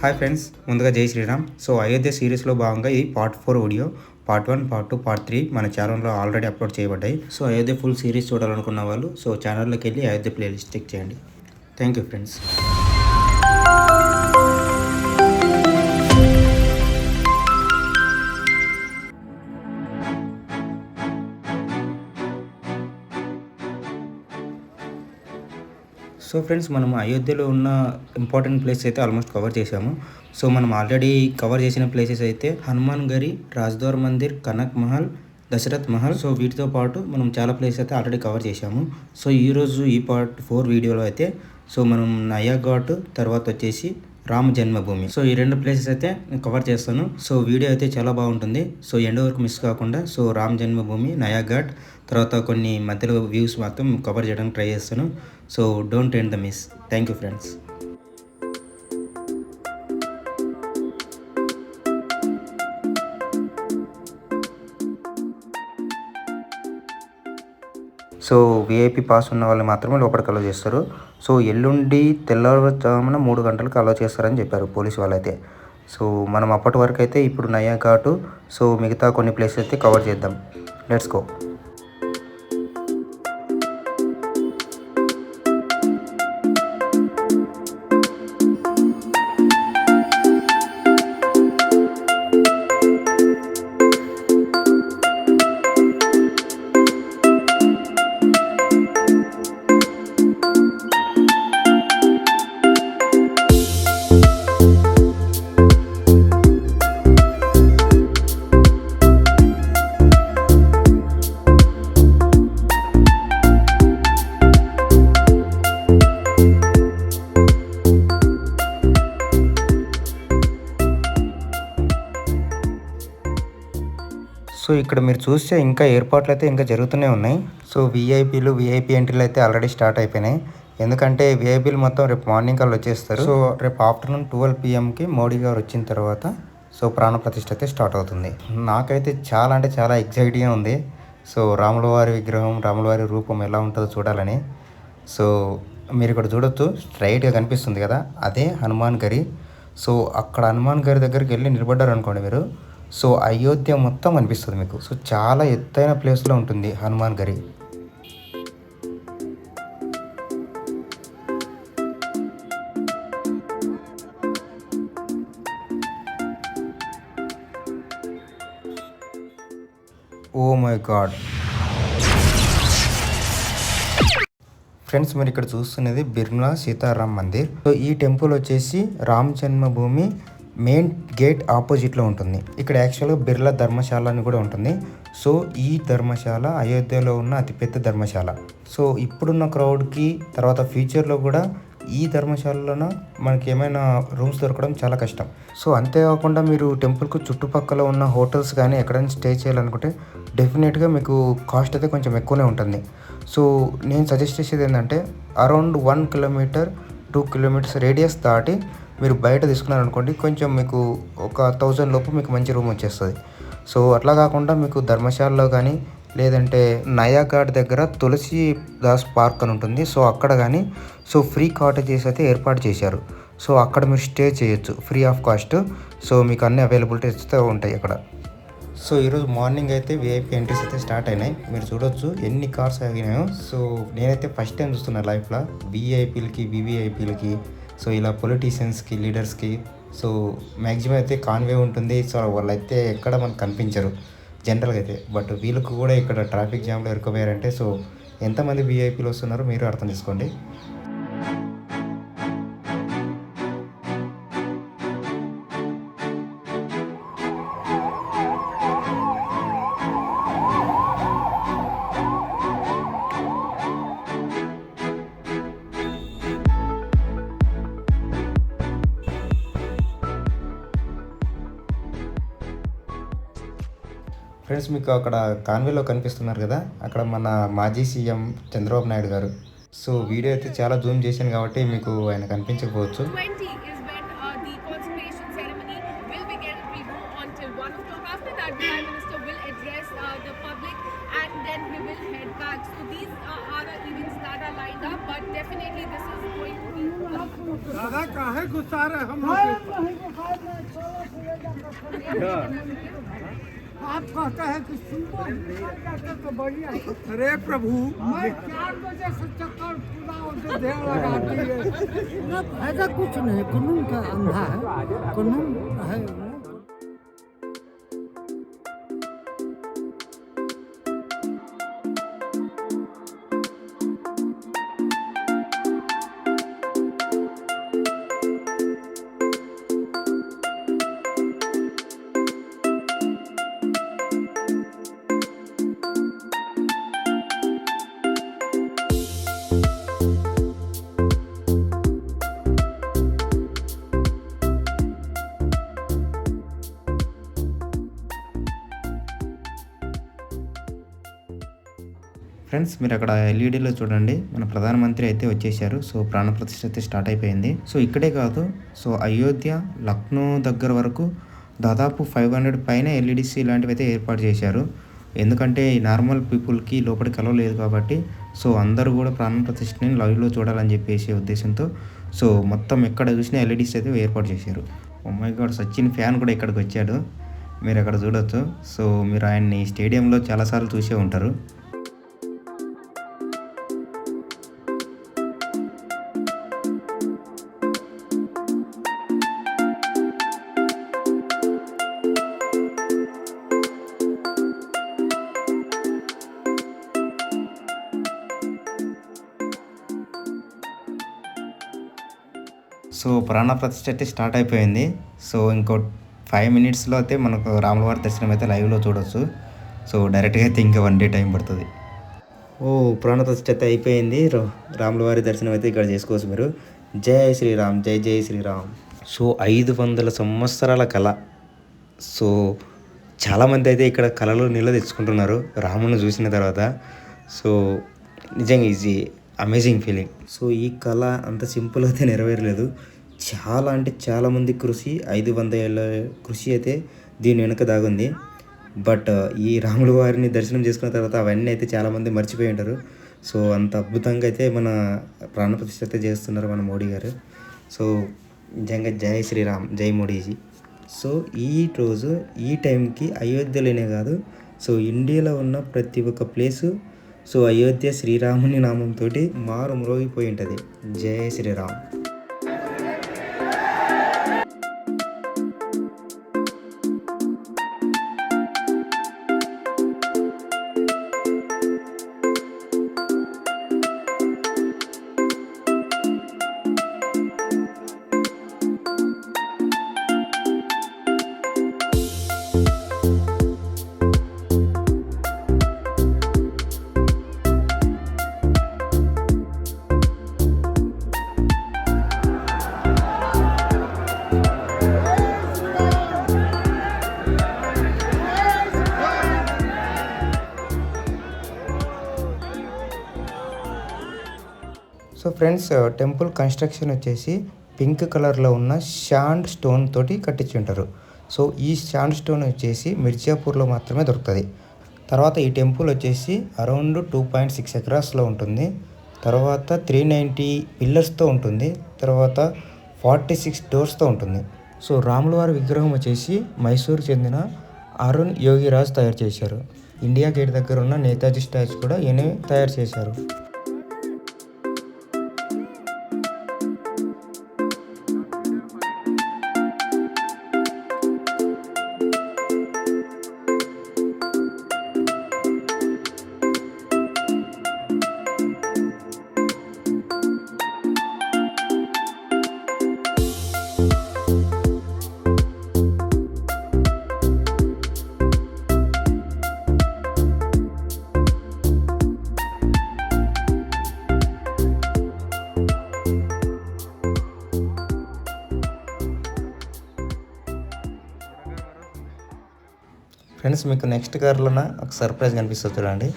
Hi friends, ముందుగా జై Shriram. So Ayodhya సిరీస్లో భాగంగా ఈ part 4 video, part 1, part 2, part 3 మన ఛానల్లో ఆల్రెడీ అప్లోడ్ చేయబడ్డాయి. సో అయోధ్య ఫుల్ సిరీస్ చూడాలనుకున్న వాళ్ళు సో ఛానల్లోకి వెళ్ళి అయోధ్య ప్లేలిస్ట్ చెక్ చేయండి. Thank you friends. So friends, మనం అయోధ్యలో ఉన్న ఇంపార్టెంట్ ప్లేసెస్ అయితే ఆల్మోస్ట్ కవర్ చేసాము. సో మనం ఆల్రెడీ కవర్ చేసిన ప్లేసెస్ అయితే హనుమాన్ గరి, రాజ్దోర్ మందిర్, కనక్ మహల్, దశరథ్ మహల్. సో వీటితో పాటు మనం చాలా ప్లేసెస్ అయితే ఆల్రెడీ కవర్ చేసాము. సో ఈరోజు ఈ పార్ట్ 4 వీడియోలో అయితే సో మనం నయా ఘాట్, తర్వాత వచ్చేసి రామ జన్మభూమి. సో ఈ రెండు ప్లేసెస్ అయితే నేను కవర్ చేస్తాను. సో వీడియో అయితే చాలా బాగుంటుంది. సో ఎండ్ వరకు మిస్ కాకుండా సో రామ జన్మభూమి, నయా ఘాట్, తర్వాత కొన్ని మధ్యలో వ్యూస్ మాత్రం కవర్ చేయడానికి ట్రై చేస్తాను. So don't end the miss. Thank you friends. So VIP pass ఉన్న వాళ్ళు మాత్రమే లోపలికి అలో చేస్తారు. సో ఎల్లుండి తెల్లవారుజామున 3 గంటలకు అలో చేస్తారని చెప్పారు పోలీసు వాళ్ళైతే. సో మనం అప్పటి వరకు అయితే ఇప్పుడు నయా ఘాటు, సో మిగతా కొన్ని ప్లేసెస్ అయితే కవర్ చేద్దాం. Let's go. సో ఇక్కడ మీరు చూస్తే ఇంకా ఏర్పాట్లు అయితే ఇంకా జరుగుతూనే ఉన్నాయి. సో విఐపీ ఎంట్రీలు అయితే ఆల్రెడీ స్టార్ట్ అయిపోయినాయి. ఎందుకంటే విఐపీలు మొత్తం రేపు మార్నింగ్ కల్లా వచ్చేస్తారు. సో రేపు ఆఫ్టర్నూన్ 12 PM మోడీ గారు వచ్చిన తర్వాత సో ప్రాణ ప్రతిష్ఠ అయితే స్టార్ట్ అవుతుంది. నాకైతే చాలా అంటే చాలా ఎగ్జైటింగ్గా ఉంది. సో రాముల వారి విగ్రహం, రాముల వారి రూపం ఎలా ఉంటుందో చూడాలని. సో మీరు ఇక్కడ చూడొచ్చు, స్ట్రైట్గా కనిపిస్తుంది కదా, అదే హనుమాన్ గరి. సో అక్కడ హనుమాన్ గరి దగ్గరికి వెళ్ళి నిలబడ్డారు అనుకోండి మీరు, సో అయోధ్య మొత్తం అనిపిస్తుంది మీకు. సో చాలా ఎత్తైన ప్లేస్లో ఉంటుంది హనుమాన్ గరి. ఓ మై గాడ్ ఫ్రెండ్స్, మీరు ఇక్కడ చూస్తున్నది బిర్లా సీతారాం మందిర్. సో ఈ టెంపుల్ వచ్చేసి రామ్ జన్మభూమి మెయిన్ గేట్ ఆపోజిట్లో ఉంటుంది. ఇక్కడ యాక్చువల్గా బిర్లా ధర్మశాల అని కూడా ఉంటుంది. సో ఈ ధర్మశాల అయోధ్యలో ఉన్న అతిపెద్ద ధర్మశాల. సో ఇప్పుడున్న క్రౌడ్కి తర్వాత ఫ్యూచర్లో కూడా ఈ ధర్మశాలలోన మనకి ఏమైనా రూమ్స్ దొరకడం చాలా కష్టం. సో అంతేకాకుండా మీరు టెంపుల్కు చుట్టుపక్కల ఉన్న హోటల్స్ కానీ ఎక్కడైనా స్టే చేయాలనుకుంటే డెఫినెట్గా మీకు కాస్ట్ అయితే కొంచెం ఎక్కువనే ఉంటుంది. సో నేను సజెస్ట్ చేసేది ఏంటంటే అరౌండ్ 1 కిలోమీటర్ 2 కిలోమీటర్స్ రేడియస్ దాటి మీరు బయట తీసుకున్నారనుకోండి, కొంచెం మీకు ఒక 1000 లోపు మీకు మంచి రూమ్ వచ్చేస్తుంది. సో అట్లా కాకుండా మీకు ధర్మశాలలో కానీ లేదంటే నయా ఘాట్ దగ్గర తులసి దాస్ పార్క్ అని ఉంటుంది. సో అక్కడ కానీ సో ఫ్రీ కాటేజెస్ అయితే ఏర్పాటు చేశారు. సో అక్కడ మీరు స్టే చేయొచ్చు ఫ్రీ ఆఫ్ కాస్ట్. సో మీకు అన్ని అవైలబిలిటీస్ అయితే ఉంటాయి అక్కడ. సో ఈరోజు మార్నింగ్ అయితే విఐపీ ఎంట్రీస్ అయితే స్టార్ట్ అయినాయి. మీరు చూడొచ్చు ఎన్ని కార్స్ ఆగినాయో. సో నేనైతే ఫస్ట్ టైం చూస్తున్నా లైఫ్లో విఐపీలకి, వివిఐపీలకి, సో ఇలా పొలిటీషియన్స్కి, లీడర్స్కి సో మ్యాక్సిమం అయితే కాన్వే ఉంటుంది. సో వాళ్ళైతే ఎక్కడ మనకు కనిపించరు జనరల్గా అయితే. బట్ వీళ్ళకు కూడా ఇక్కడ ట్రాఫిక్ జామ్లో ఇరుక్కుపోయారంటే సో ఎంతమంది విఐపీలు వస్తున్నారో మీరు అర్థం చేసుకోండి. ఫ్రెండ్స్, మీకు అక్కడ కాన్వేలో కనిపిస్తున్నారు కదా, అక్కడ మన మాజీ సీఎం చంద్రబాబు నాయుడు గారు. సో వీడియో అయితే చాలా జూమ్ చేశాను కాబట్టి మీకు ఆయన కనిపించకపోవచ్చు. and then we will head back. So these are the events that are lined दादा काहे गुस्सा रहे हम आप कहते हैं कि सुबह तो बढ़िया। अरे प्रभु मैं 4 बजे से चक्कर पूरा उसे देर लगाती है। ऐसा कुछ नहीं, कानून का अंधा है, कानून है। ఫ్రెండ్స్ మీరు అక్కడ ఎల్ఈడీలో చూడండి, మన ప్రధానమంత్రి అయితే వచ్చేసారు. సో ప్రాణప్రతిష్ఠ అయితే స్టార్ట్ అయిపోయింది. సో ఇక్కడే కాదు, సో అయోధ్య, లక్నో దగ్గర వరకు దాదాపు 500 పైన ఎల్ఈడీస్ ఇలాంటివి అయితే ఏర్పాటు చేశారు. ఎందుకంటే ఈ నార్మల్ పీపుల్కి లోపలికి కలవలేదు కాబట్టి, సో అందరూ కూడా ప్రాణప్రతిష్ఠని లైవ్లో చూడాలని చెప్పేసి ఉద్దేశంతో సో మొత్తం ఎక్కడ చూసినా ఎల్ఈడీస్ అయితే ఏర్పాటు చేశారు. Oh my god, Sachin fan కూడా ఇక్కడికి వచ్చాడు, మీరు అక్కడ చూడొచ్చు. సో మీరు ఆయన్ని స్టేడియంలో చాలాసార్లు చూసే ఉంటారు. సో ప్రాణప్రతిష్ఠ అయితే స్టార్ట్ అయిపోయింది. సో ఇంకో 5 మినిట్స్లో అయితే మనకు రాములవారి దర్శనం అయితే లైవ్లో చూడవచ్చు. సో డైరెక్ట్గా అయితే ఇంకా 1 డే టైం పడుతుంది. ఓ ప్రాణప్రతిష్ఠ అయితే అయిపోయింది. రాములవారి దర్శనం అయితే ఇక్కడ చేసుకోవచ్చు మీరు. జై శ్రీరామ్, జై జై శ్రీరామ్. సో 500 సంవత్సరాల కళ. సో చాలామంది అయితే ఇక్కడ కళలో నీళ్ళు తెచ్చుకుంటున్నారు రాముని చూసిన తర్వాత. సో నిజంగా ఈజీ అమేజింగ్ ఫీలింగ్. సో ఈ కళ అంత సింపుల్ అయితే నెరవేరలేదు. చాలా అంటే చాలామంది కృషి, 500 ఏళ్ళ కృషి అయితే దీని వెనుక దాగుంది. బట్ ఈ రాముల వారిని దర్శనం చేసుకున్న తర్వాత అవన్నీ అయితే చాలామంది మర్చిపోయి ఉంటారు. సో అంత అద్భుతంగా అయితే మన ప్రాణప్రతిష్ఠ అయితే చేస్తున్నారు మన మోడీ గారు. సో నిజంగా జై శ్రీరామ్, జై మోడీజీ. సో ఈ రోజు ఈ టైంకి అయోధ్యలోనే కాదు, సో ఇండియాలో ఉన్న ప్రతి ఒక్క ప్లేసు సో అయోధ్య శ్రీరాముని నామంతో మారు మ్రోగిపోయి ఉంటుంది. జై Shriram. So friends, temple construction వచ్చేసి పింక్ కలర్లో ఉన్న శాండ్ స్టోన్ తోటి కట్టించి ఉంటారు. సో ఈ శాండ్ స్టోన్ వచ్చేసి మిర్జాపూర్లో మాత్రమే దొరుకుతుంది. తర్వాత ఈ టెంపుల్ వచ్చేసి అరౌండ్ 2.6 ఎకరాస్లో ఉంటుంది. తర్వాత 390 పిల్లర్స్తో ఉంటుంది. తర్వాత 46 డోర్స్తో ఉంటుంది. సో రాములవారి విగ్రహం వచ్చేసి మైసూరు చెందిన అరుణ్ యోగిరాజ్ తయారు చేశారు. ఇండియా గేట్ దగ్గర ఉన్న నేతాజీ స్టాచ్యూ కూడా ఈయన తయారు చేశారు. ఫ్రెండ్స్, మీకు నెక్స్ట్ కార్లోన ఒక సర్ప్రైజ్ కనిపిస్తుంది చూడండి.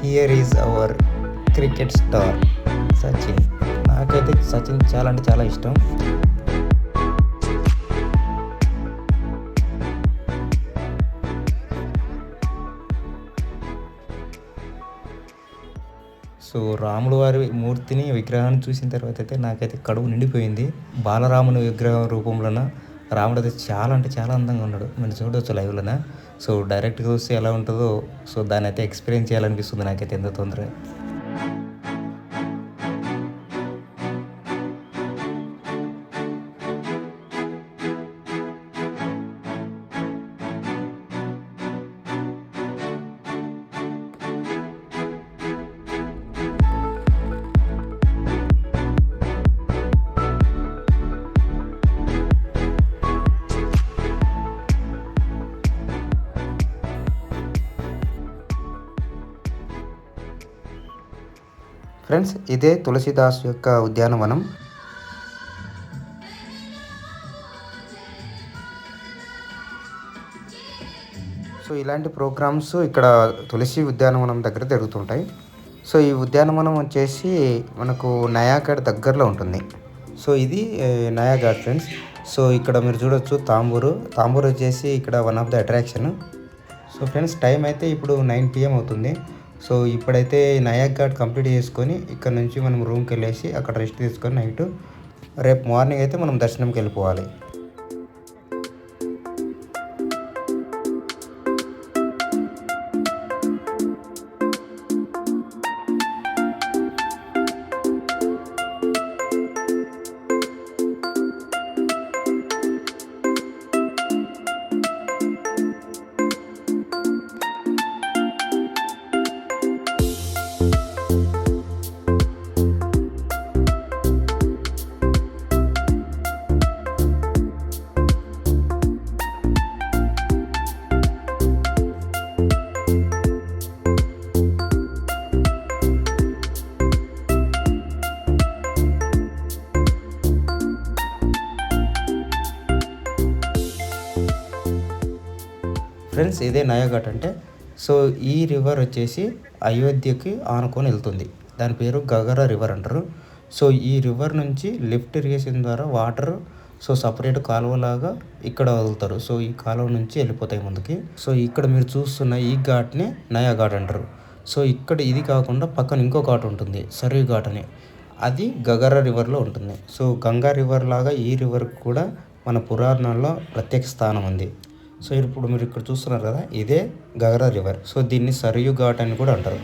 Here is our cricket star Sachin. నాకైతే సచిన్ చాలా అంటే చాలా ఇష్టం. సో రాముల వారి మూర్తిని విగ్రహాన్ని చూసిన తర్వాత అయితే నాకైతే కడుపు నిండిపోయింది. బాలరాముని విగ్రహం రూపంలోన రాముడు అయితే చాలా అంటే చాలా అందంగా ఉన్నాడు. మీరు చూడవచ్చు లైవ్లోన. సో డైరెక్ట్గా చూస్తే ఎలా ఉంటుందో సో దాన్ని అయితే ఎక్స్పీరియన్స్ చేయాలనిపిస్తుంది నాకైతే ఎంత తొందరగా. ఫ్రెండ్స్ ఇదే తులసిదాస్ యొక్క ఉద్యానవనం. సో ఇలాంటి ప్రోగ్రామ్స్ ఇక్కడ తులసి ఉద్యానవనం దగ్గర జరుగుతుంటాయి. సో ఈ ఉద్యానవనం వచ్చేసి మనకు నయాగఢ్ దగ్గరలో ఉంటుంది. సో ఇది నయాగఢ్ ఫ్రెండ్స్. సో ఇక్కడ మీరు చూడొచ్చు తాంబూరు వచ్చేసి ఇక్కడ one of the attraction. So friends time అయితే ఇప్పుడు 9 PM అవుతుంది. సో ఇప్పుడైతే నయాగ్ ఘాట్ కంప్లీట్ చేసుకొని ఇక్కడ నుంచి మనం రూమ్కి వెళ్ళేసి అక్కడ రెస్ట్ తీసుకొని నైట్ రేపు మార్నింగ్ అయితే మనం దర్శనంకి వెళ్ళిపోవాలి. ఫ్రెండ్స్ ఇదే నయాగఢ్ అంటే. సో ఈ రివర్ వచ్చేసి అయోధ్యకి ఆనుకొని వెళ్తుంది. దాని పేరు గగర రివర్ అంటారు. సో ఈ రివర్ నుంచి లిఫ్ట్ ఇరిగేషన్ ద్వారా వాటర్ సో సపరేట్ కాలువలాగా ఇక్కడ వదులుతారు. సో ఈ కాలువ నుంచి వెళ్ళిపోతాయి ముందుకి. సో ఇక్కడ మీరు చూస్తున్న ఈ ఘాట్ని నయా ఘాట్ అంటారు. సో ఇక్కడ ఇది కాకుండా పక్కన ఇంకో ఘాట్ ఉంటుంది సరియు ఘాట్ అని, అది గగర రివర్లో ఉంటుంది. సో గంగా రివర్ లాగా ఈ రివర్ కూడా మన పురాణాల్లో ప్రత్యేక స్థానం ఉంది. సో ఇప్పుడు మీరు ఇక్కడ చూస్తున్నారు కదా, ఇదే గగరా రివర్. సో దీన్ని సరియు ఘాట్ అని కూడా అంటారు.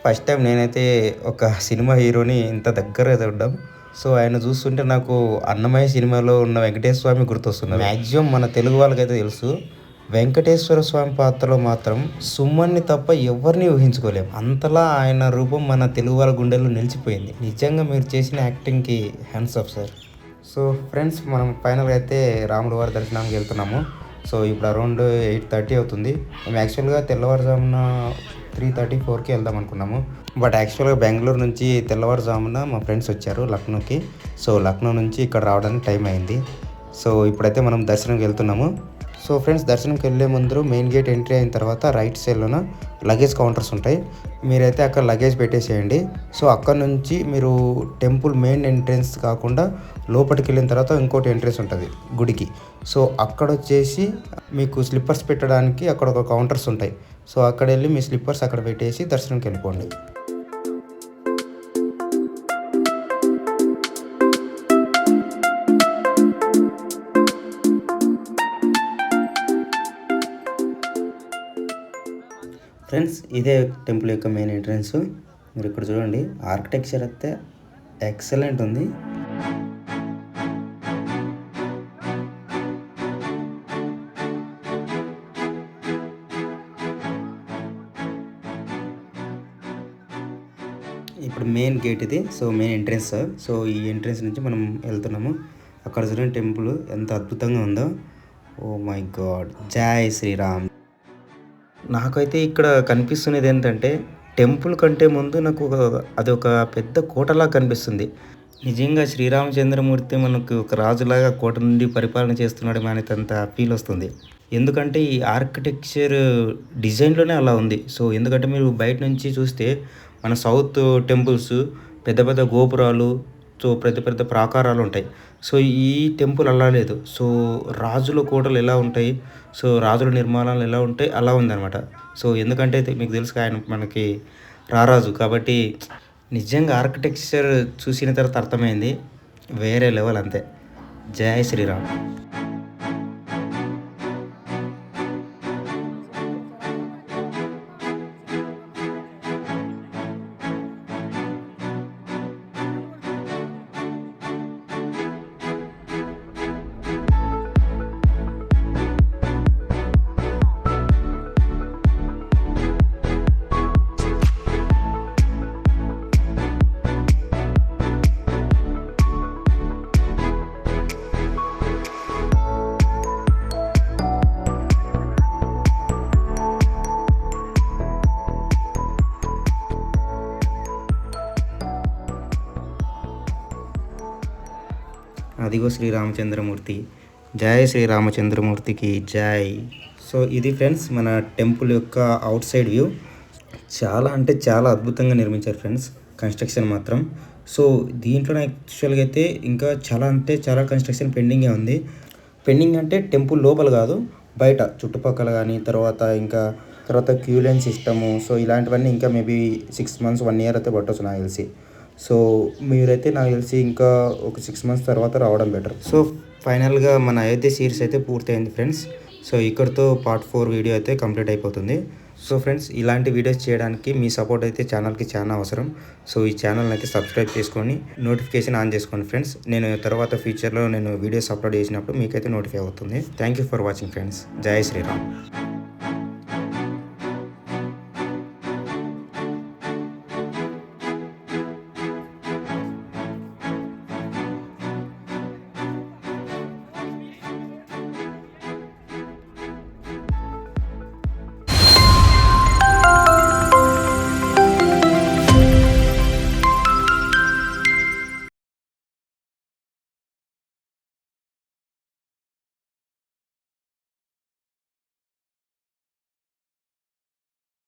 ఫస్ట్ టైం నేనైతే ఒక సినిమా హీరోని ఇంత దగ్గర చూడడం. సో ఆయన చూస్తుంటే నాకు అన్నమయ్య సినిమాలో ఉన్న వెంకటేశ్వర స్వామి గుర్తొస్తుంది. మ్యాక్సిమం మన తెలుగు వాళ్ళకైతే తెలుసు, వెంకటేశ్వర స్వామి పాత్రలో మాత్రం సుమన్ని తప్ప ఎవరిని ఊహించుకోలేము. అంతలా ఆయన రూపం మన తెలుగు వాళ్ళ గుండెల్లో నిలిచిపోయింది. నిజంగా మీరు చేసిన యాక్టింగ్కి hands off sir. So friends మనం ఫైనల్గా అయితే రాముల వారి దర్శనానికి వెళ్తున్నాము. సో ఇప్పుడు అరౌండ్ 8:30 అవుతుంది. మేము యాక్చువల్గా తెల్లవారుజామున 3:34కి వెళ్దాం అనుకున్నాము. బట్ యాక్చువల్గా బెంగళూరు నుంచి తెల్లవారుజామున మా ఫ్రెండ్స్ వచ్చారు లక్నోకి. సో లక్నో నుంచి ఇక్కడ రావడానికి టైం అయింది. సో ఇప్పుడైతే మనం దర్శనంకి వెళ్తున్నాము. సో ఫ్రెండ్స్ దర్శనంకి వెళ్ళే ముందు మెయిన్ గేట్ ఎంట్రీ అయిన తర్వాత రైట్ సైడ్లోన లగేజ్ కౌంటర్స్ ఉంటాయి. మీరైతే అక్కడ లగేజ్ పెట్టేసేయండి. సో అక్కడ నుంచి మీరు టెంపుల్ మెయిన్ ఎంట్రెన్స్ కాకుండా లోపలికి వెళ్ళిన తర్వాత ఇంకోటి ఎంట్రెన్స్ ఉంటుంది గుడికి. సో అక్కడ వచ్చేసి మీకు స్లిప్పర్స్ పెట్టడానికి అక్కడ ఒక కౌంటర్స్ ఉంటాయి. సో అక్కడ వెళ్ళి మీ స్లిప్పర్స్ అక్కడ పెట్టేసి దర్శనంకి వెళ్ళిపోండి. ఫ్రెండ్స్ ఇదే టెంపుల్ యొక్క మెయిన్ ఎంట్రన్స్. మీరు ఇక్కడ చూడండి, ఆర్కిటెక్చర్ అయితే ఎక్సలెంట్ ఉంది. ఇప్పుడు మెయిన్ గేట్ ఇది. So main entrance. సో ఈ ఎంట్రన్స్ నుంచి మనం వెళ్తున్నాము. అక్కడ చూడండి టెంపుల్ ఎంత అద్భుతంగా ఉందో. ఓ మై గాడ్, జై శ్రీరామ్. నాకైతే ఇక్కడ కనిపిస్తున్నది ఏంటంటే టెంపుల్ కంటే ముందు నాకు అది ఒక పెద్ద కోటలా కనిపిస్తుంది. నిజంగా శ్రీరామచంద్రమూర్తి మనకు ఒక రాజులాగా కోట నుండి పరిపాలన చేస్తున్నాడు అనేంత ఫీల్ వస్తుంది. ఎందుకంటే ఈ ఆర్కిటెక్చర్ డిజైన్లోనే అలా ఉంది. సో ఎందుకంటే మీరు బయట నుంచి చూస్తే మన సౌత్ టెంపుల్స్ పెద్ద పెద్ద గోపురాలు, సో పెద్ద పెద్ద ప్రాకారాలు ఉంటాయి. సో ఈ టెంపుల్ అలా లేదు. సో రాజుల కోటలు ఎలా ఉంటాయి, సో రాజుల నిర్మాణాలు ఎలా ఉంటాయి అలా ఉందన్నమాట. సో ఎందుకంటే మీకు తెలుసు ఆయన మనకి రారాజు కాబట్టి నిజంగా ఆర్కిటెక్చర్ చూసిన తర్వాత అర్థమైంది, వేరే లెవెల్ అంతే. జై శ్రీరామ్. అదిగో శ్రీరామచంద్రమూర్తి. జై శ్రీరామచంద్రమూర్తికి జై. సో ఇది ఫ్రెండ్స్ మన టెంపుల్ యొక్క అవుట్ సైడ్ వ్యూ. చాలా అంటే చాలా అద్భుతంగా నిర్మించారు ఫ్రెండ్స్, కన్స్ట్రక్షన్ మాత్రం. సో దీంట్లో యాక్చువల్గా అయితే ఇంకా చాలా అంటే చాలా కన్స్ట్రక్షన్ పెండింగే ఉంది. పెండింగ్ అంటే టెంపుల్ లోపల కాదు, బయట చుట్టుపక్కల కానీ, తర్వాత క్యూ లైన్ సిస్టము, సో ఇలాంటివన్నీ ఇంకా మేబీ 6 months 1 year అయితే పట్టవచ్చు నాకు తెలిసి. సో మీరైతే నాకు తెలిసి ఇంకా ఒక 6 months తర్వాత రావడం బెటర్. సో ఫైనల్గా మన అయోధ్య సిరీస్ అయితే పూర్తయింది ఫ్రెండ్స్. సో ఇక్కడితో పార్ట్ 4 వీడియో అయితే కంప్లీట్ అయిపోతుంది. సో ఫ్రెండ్స్ ఇలాంటి వీడియోస్ చేయడానికి మీ సపోర్ట్ అయితే ఛానల్కి చాలా అవసరం. సో ఈ ఛానల్ని అయితే సబ్స్క్రైబ్ చేసుకొని నోటిఫికేషన్ ఆన్ చేసుకోండి ఫ్రెండ్స్. నేను తర్వాత ఫ్యూచర్లో నేను వీడియోస్ అప్లోడ్ చేసినప్పుడు మీకైతే నోటిఫై అవుతుంది. Thank you for watching friends. జై శ్రీరామ్.